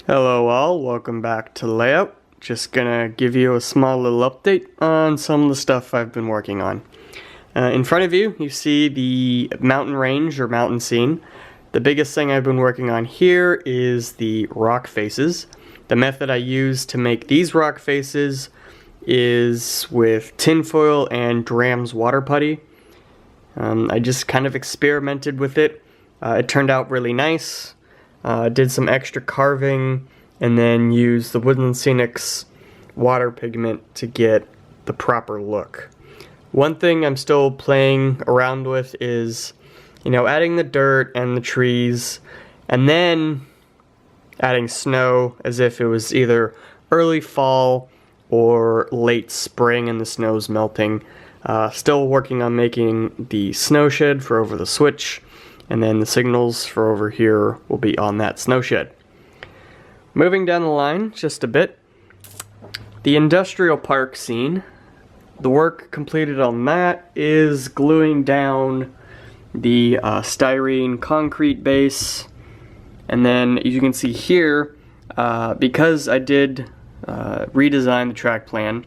Hello all, welcome back to Layout. Just gonna give you a small little update on some of the stuff I've been working on. In front of you, you see the mountain range or mountain scene. The biggest thing I've been working on here is the rock faces. The method I use to make these rock faces is with tinfoil and Dram's water putty. I just kind of experimented with it. It turned out really nice. Did some extra carving and then used the Woodland Scenics water pigment to get the proper look. One thing I'm still playing around with is, adding the dirt and the trees and then adding snow as if it was either early fall or late spring and the snow's melting. Still working on making the snow shed for over the switch, and then the signals for over here will be on that snow shed. Moving down the line just a bit, the industrial park scene. The work completed on that is gluing down the styrene concrete base, and then as you can see here, because I did redesign the track plan,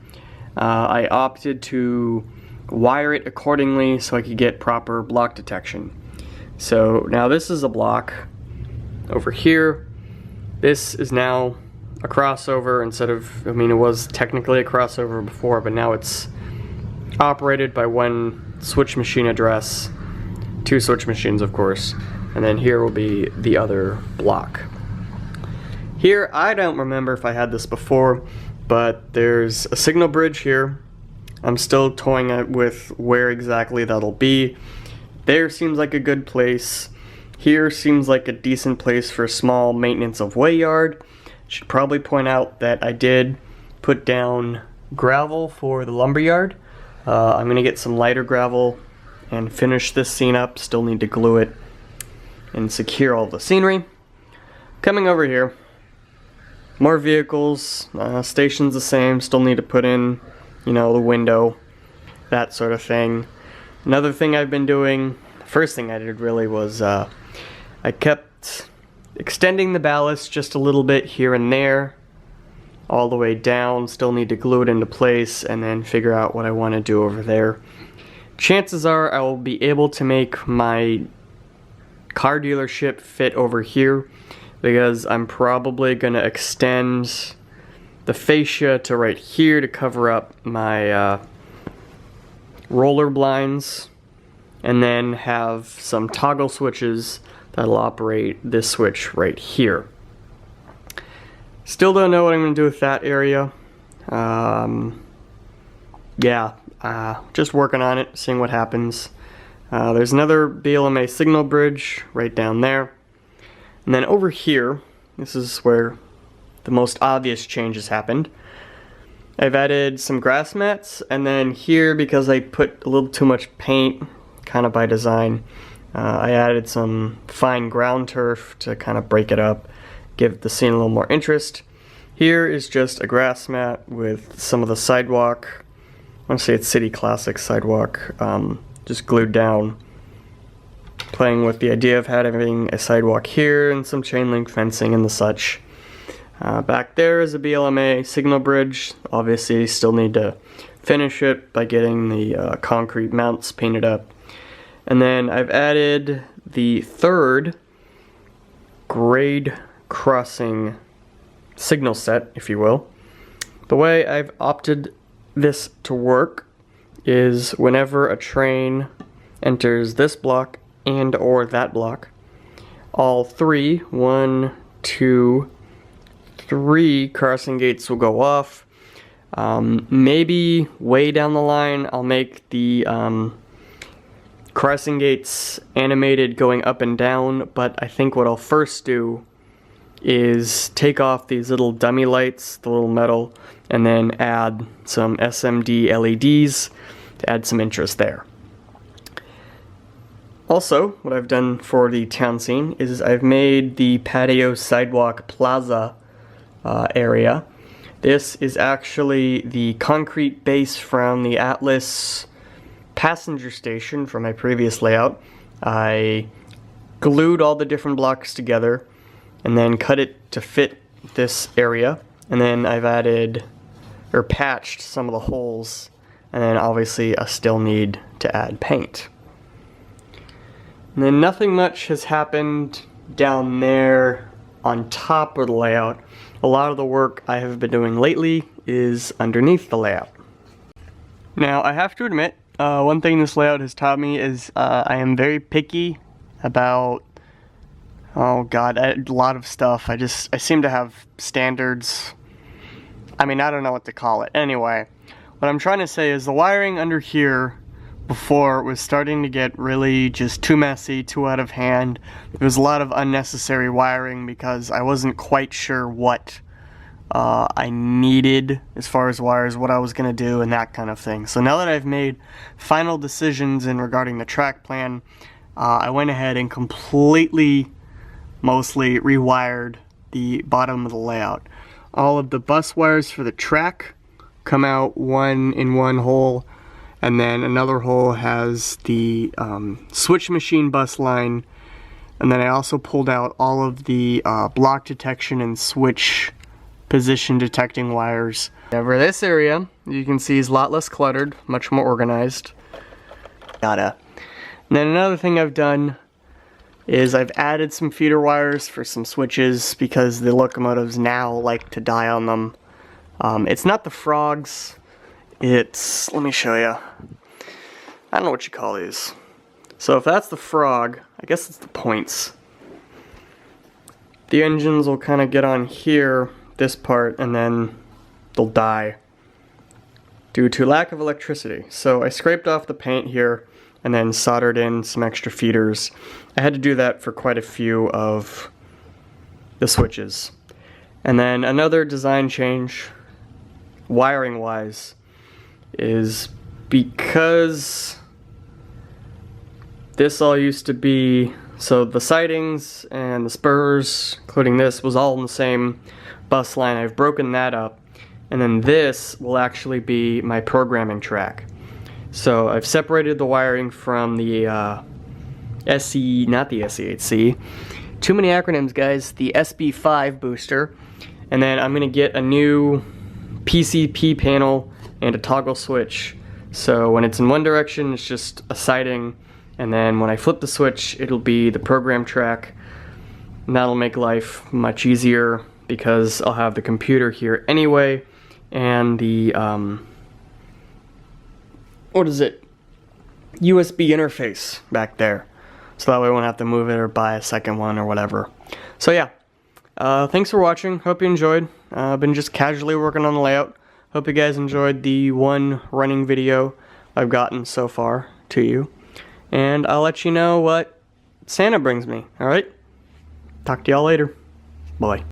I opted to wire it accordingly so I could get proper block detection. So now this is a block over here. This is now a crossover instead of, it was technically a crossover before, but now it's operated by one switch machine address, two switch machines of course, and then here will be the other block. Here, I don't remember if I had this before, but there's a signal bridge here. I'm still toying with where exactly that'll be. There seems like a good place. Here seems like a decent place for a small maintenance of way yard. Should probably point out that I did put down gravel for the lumber yard. I'm gonna get some lighter gravel and finish this scene up. Still need to glue it and secure all the scenery. Coming over here, more vehicles, station's the same, still need to put in, the window, that sort of thing. Another thing I've been doing, the first thing I did really was I kept extending the ballast just a little bit here and there, all the way down. Still need to glue it into place and then figure out what I want to do over there. Chances are I will be able to make my car dealership fit over here, because I'm probably going to extend the fascia to right here to cover up my roller blinds, and then have some toggle switches that'll operate this switch right here. Still don't know what I'm going to do with that area. Just working on it, seeing what happens. There's another BLMA signal bridge right down there. And then over here, this is where the most obvious changes happened. I've added some grass mats, and then here, because I put a little too much paint, kind of by design, I added some fine ground turf to kind of break it up, give the scene a little more interest. Here is just a grass mat with some of the sidewalk, I want to say it's City Classic sidewalk, just glued down. Playing with the idea of having a sidewalk here and some chain link fencing and the such. Back there is a BLMA signal bridge. Obviously still need to finish it by getting the concrete mounts painted up. And then I've added the third grade crossing signal set, if you will. The way I've opted this to work is whenever a train enters this block and or that block, all three, 1, 2, 3 crossing gates will go off. Maybe way down the line I'll make the crossing gates animated going up and down, but I think what I'll first do is take off these little dummy lights, the little metal, and then add some SMD LEDs to add some interest there. Also, what I've done for the town scene is I've made the patio sidewalk plaza area. This is actually the concrete base from the Atlas passenger station from my previous layout. I glued all the different blocks together and then cut it to fit this area, and then I've added or patched some of the holes, and then obviously I still need to add paint. And then nothing much has happened down there on top of the layout. A lot of the work I have been doing lately is underneath the layout. Now I have to admit, one thing this layout has taught me is I am very picky about, oh god, a lot of stuff. I seem to have standards. I mean, I don't know what to call it. Anyway, what I'm trying to say is the wiring under here before was starting to get really just too messy, too out of hand. There was a lot of unnecessary wiring because I wasn't quite sure what I needed as far as wires, what I was going to do, and that kind of thing. So now that I've made final decisions in regarding the track plan, I went ahead and mostly rewired the bottom of the layout. All of the bus wires for the track come out one in one hole, and then another hole has the switch machine bus line, and then I also pulled out all of the block detection and switch position detecting wires. Over this area, you can see is a lot less cluttered, much more organized. And then another thing I've done is I've added some feeder wires for some switches because the locomotives now like to die on them. It's not the frogs, it's, let me show you. I don't know what you call these. So if that's the frog, I guess it's the points. The engines will kind of get on here, this part, and then they'll die due to lack of electricity. So I scraped off the paint here and then soldered in some extra feeders. I had to do that for quite a few of the switches. And then another design change, wiring wise, is because this all used to be, so the sidings and the spurs, including this, was all in the same bus line. I've broken that up, and then this will actually be my programming track. So I've separated the wiring from the SE, not the SE8C, too many acronyms guys, the SB5 booster, and then I'm going to get a new PCP panel and a toggle switch. So when it's in one direction, it's just a siding, and then when I flip the switch, it'll be the program track, and that'll make life much easier because I'll have the computer here anyway, and the USB interface back there, so that way I won't have to move it or buy a second one or whatever. So yeah, thanks for watching. Hope you enjoyed. I've been just casually working on the layout. Hope you guys enjoyed the one running video I've gotten so far to you, and I'll let you know what Santa brings me. Alright, talk to y'all later. Bye.